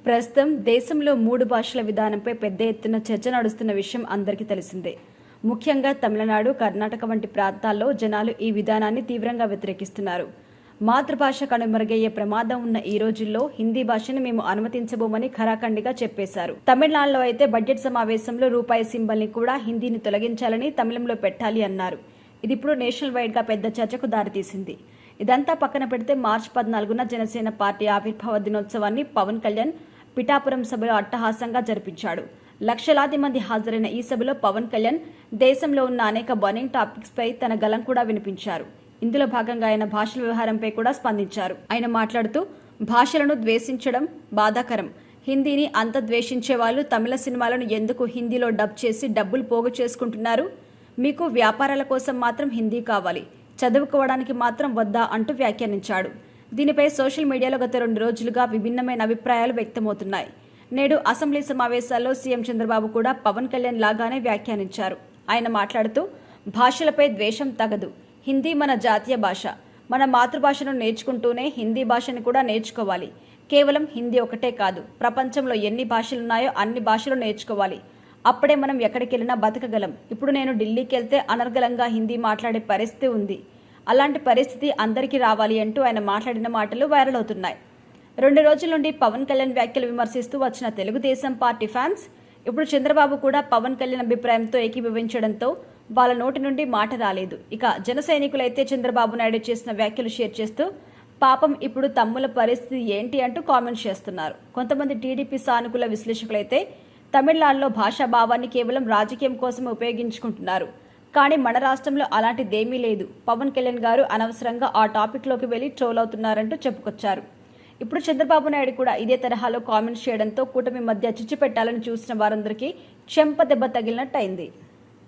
ప్రస్తుతం దేశంలో 3 భాషల విధానంపై పెద్ద ఎత్తున చర్చ నడుస్తున్న విషయం అందరికీ తెలిసిందే. ముఖ్యంగా తమిళనాడు, కర్ణాటక వంటి ప్రాంతాల్లో జనాలు ఈ విధానాన్ని తీవ్రంగా వ్యతిరేకిస్తున్నారు. మాతృభాష కనుమరుగయ్యే ప్రమాదం ఉన్న ఈ రోజుల్లో హిందీ భాషను మేము అనుమతించబోమని ఖరాఖండిగా చెప్పేశారు. తమిళనాడులో అయితే బడ్జెట్ సమావేశంలో రూపాయి సింబల్ని కూడా హిందీని తొలగించాలని, తమిళంలో పెట్టాలి అన్నారు. ఇది ఇప్పుడు నేషనల్ వైడ్గా పెద్ద చర్చకు దారితీసింది. ఇదంతా పక్కన పెడితే మార్చి 14న జనసేన పార్టీ ఆవిర్భావ దినోత్సవాన్ని పవన్ కళ్యాణ్ పిఠాపురం సభలో అట్టహాసంగా జరిపించాడు. లక్షలాది మంది హాజరైన ఈ సభలో పవన్ కళ్యాణ్ దేశంలో ఉన్న అనేక బర్నింగ్ టాపిక్స్ పై తన గలం కూడా వినిపించారు. ఇందులో భాగంగా ఆయన భాషల వ్యవహారంపై కూడా స్పందించారు. ఆయన మాట్లాడుతూ, భాషలను ద్వేషించడం బాధాకరం. హిందీని అంత ద్వేషించే వాళ్ళు తమిళ సినిమాలను ఎందుకు హిందీలో డబ్ చేసి డబ్బులు పోగు చేసుకుంటున్నారు? మీకు వ్యాపారాల కోసం మాత్రం హిందీ కావాలి, చదువుకోవడానికి మాత్రం వద్దా అంటూ వ్యాఖ్యానించాడు. దీనిపై సోషల్ మీడియాలో గత 2 రోజులుగా విభిన్నమైన అభిప్రాయాలు వ్యక్తమవుతున్నాయి. నేడు అసెంబ్లీ సమావేశాల్లో సీఎం చంద్రబాబు కూడా పవన్ కళ్యాణ్ లాగానే వ్యాఖ్యానించారు. ఆయన మాట్లాడుతూ, భాషలపై ద్వేషం తగదు. హిందీ మన జాతీయ భాష. మన మాతృభాషను నేర్చుకుంటూనే హిందీ భాషను కూడా నేర్చుకోవాలి. కేవలం హిందీ ఒకటే కాదు, ప్రపంచంలో ఎన్ని భాషలున్నాయో అన్ని భాషలు నేర్చుకోవాలి. అప్పుడే మనం ఎక్కడికి వెళ్ళినా బతకగలం. ఇప్పుడు నేను ఢిల్లీకి వెళ్తే అనర్గళంగా హిందీ మాట్లాడే పరిస్థితి ఉంది. అలాంటి పరిస్థితి అందరికీ రావాలి అంటూ ఆయన మాట్లాడిన మాటలు వైరల్ అవుతున్నాయి. 2 రోజుల నుండి పవన్ కళ్యాణ్ వ్యాఖ్యలు విమర్శిస్తూ వచ్చిన తెలుగుదేశం పార్టీ ఫ్యాన్స్ ఇప్పుడు చంద్రబాబు కూడా పవన్ కళ్యాణ్ అభిప్రాయంతో ఏకీభవించడంతో వాళ్ళ నోటి నుండి మాట రాలేదు. ఇక జన సైనికులైతే చంద్రబాబు నాయుడు చేసిన వ్యాఖ్యలు షేర్ చేస్తూ, పాపం ఇప్పుడు తమ్ముల పరిస్థితి ఏంటి అంటూ కామెంట్స్ చేస్తున్నారు. కొంతమంది టీడీపీ సానుకూల విశ్లేషకులైతే తమిళనాడులో భాషా భావాన్ని కేవలం రాజకీయం కోసం ఉపయోగించుకుంటున్నారు. కానీ మన రాష్ట్రంలో అలాంటిదేమీ లేదు. పవన్ కళ్యాణ్ గారు అనవసరంగా ఆ టాపిక్లోకి వెళ్లి ట్రోల్ అవుతున్నారంటూ చెప్పుకొచ్చారు. ఇప్పుడు చంద్రబాబు నాయుడు కూడా ఇదే తరహాలో కామెంట్స్ చేయడంతో కూటమి మధ్య చిచ్చు పెట్టాలని చూసిన వారందరికీ చెంప దెబ్బ తగిలినట్టయింది.